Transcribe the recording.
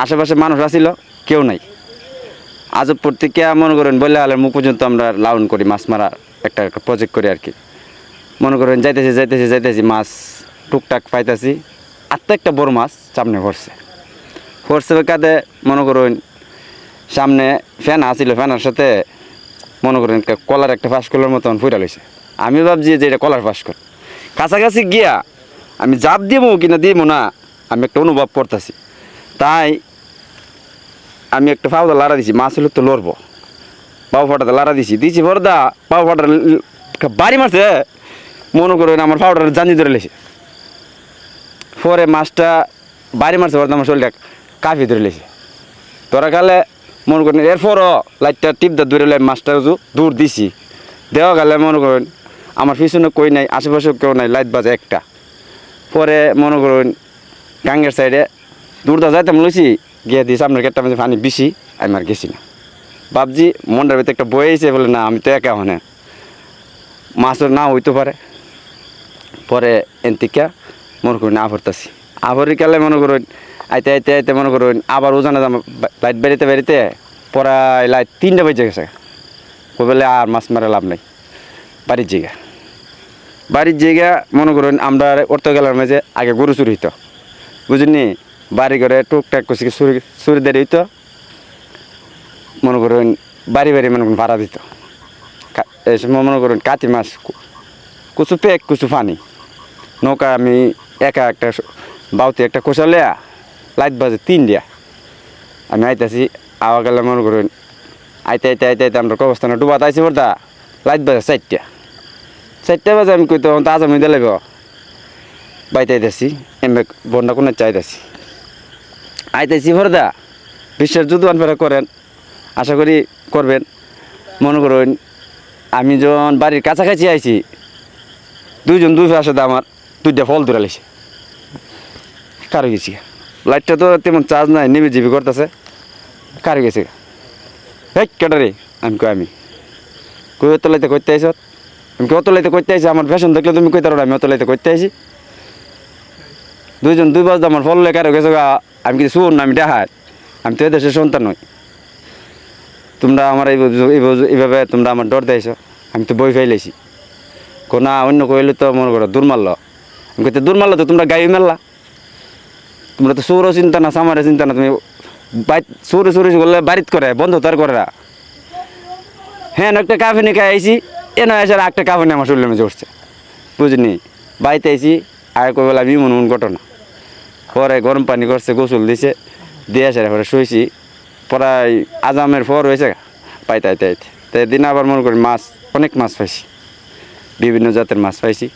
আশেপাশে মানুষ আসিল, কেউ নাই। আজবপুর থেকে মনে করেন বলে আলের মুখ পর্যন্ত আমরা লালন করি, মাছ মারা একটা প্রজেক্ট করি আর কি। মনে করেন যাইতেছি মাছ টুকটাক পাইতেছি। আর তো একটা বড় মাছ সামনে পড়ছে কাঁধে। মনে করুন সামনে ফ্যান আসিল, ফ্যানের সাথে মনে করেন কলার একটা ফাঁসকলের মতন ফুটা লইছে। আমি ভাবছি যে এটা কলার ফাঁসকল। কাছাকাছি গিয়া আমি জাপ দিব কিনা দিব না, আমি একটা অনুভব করতেছি। তাই আমি একটা ফাউদা লাড়া দিছি, মাছ হলে তো লড়বো। পাও ফাটাতে লাড়া দিছি ভরদা, পাও ফাটার বাড়ি মারছে। মনে করেন আমার ফাউডার জানি ধরে লেছে। পরে মাছটা বাড়ি মারছে, ভরদা আমার শরীরটা কাফি ধরে লেছে। তোরা কালে মনে করেন এরপরও লাইটটা টিপদা ধরে মাছটা দূর দিছি। দেওয়া গেলে মনে করেন আমার পিছনে কই নাই, আশেপাশে কেউ নাই, লাইট বাজে একটা। পরে মনে করুন গাঙ্গের সাইডে দূরদা যাইতাম লইছি, গিয়ে দিয়ে সামনের গেটটা মধ্যে পানি বেশি, আমি আর গেছি না। ভাবছি মনটার ভিতরে একটা বই আইছে, বলে না আমি তো একা হনে, মাছের না হইতে পারে। পরে এনতিকা মনে করুন আভরতাছি, আভরি কালে মনে করুন আইতে মনে করুন আবার ওজানে লাইট বেরিতে পরায় লাইট 3টা বেজে গেছে। ওই বলে আর মাছ মারা লাভ নাই, বাড়ির জায়গা মনে করুন আমরা অর্থ গেলার মাঝে আগে গরু চুরি হইতো, বুঝলি। বাড়ি ঘরে টুকটাক করছি চুরি দেরি হইতো। মনে করুন বাড়ি মনে করুন ভাড়া দিত। এই সময় মনে করুন কাতি মাছ কুচু পেক কুচু পানি নৌকা, আমি একা একটা বাউতে একটা কোষা লেয়া লাইট বাজে 3টা। আমি আইতাছি, আওয়া গেলে মনে করুন আইতে আমরা কবস্থানে ডুবাতে আইসি বর্দা, লাইট বাজে 4টা বাজে। আমি কই তখন তাজা মিদে লাগব বাইতে আইতেছি, এমনি বন্যা কোনো আইতেছি ভরদা। বিশ্বের যুদ্ধ ফেরা করেন, আশা করি করবেন। মনে করুন আমি যখন বাড়ির কাছাকাছি আইছি, দুই পাশে আমার 2টা ফল ধরে লেছে। কারো গেছি, লাইটটা তো তেমন চার্জ নাই, নেমে জিবি করতেছে। কারো গেছে কেটারে, আমি কই অতলাইতে করতে আইস, আমি অতলাইতে করতে আইসি। আমার ফ্যাশন দেখলে তুমি কই তার আমি অতলাইতে করতে আইসি। 2 বাজতে আমার ফল কারো গেছে। আমি কিছু শুন না, আমি দেখায়, আমি তো এদেশের সন্তান নই। তোমরা আমার এইভাবে তোমরা আমার ডর দিয়েছ, আমি তো বই ফেলেছি। না অন্য কইলে তো মনে করো দূর মারল। আমি কইতে দূর মারলো তো তোমরা গাই মারলা। তোমরা তো চোরও চিন্তা না, সামারে চিন্তা না। তুমি চুরি করলে বাড়িত করে, বন্ধ তো আর করে না। হ্যাঁ একটা কাফিনি খাই আইসি, এনে এসে একটা কাফিনি আমার শরীরে মেজে উঠছে, বুঝনি। বাড়িতে আইসি আর কই বলে আমি মন ঘটনা। পরে গরম পানি করছে, গোসল দিছে, দিয়ে আসে পরে শুয়েছি। প্রায় আজামের পর হয়েছে পাইতে দিন আবার মনে করি মাছ, অনেক মাছ পাইছি, বিভিন্ন জাতের মাছ পাইছি।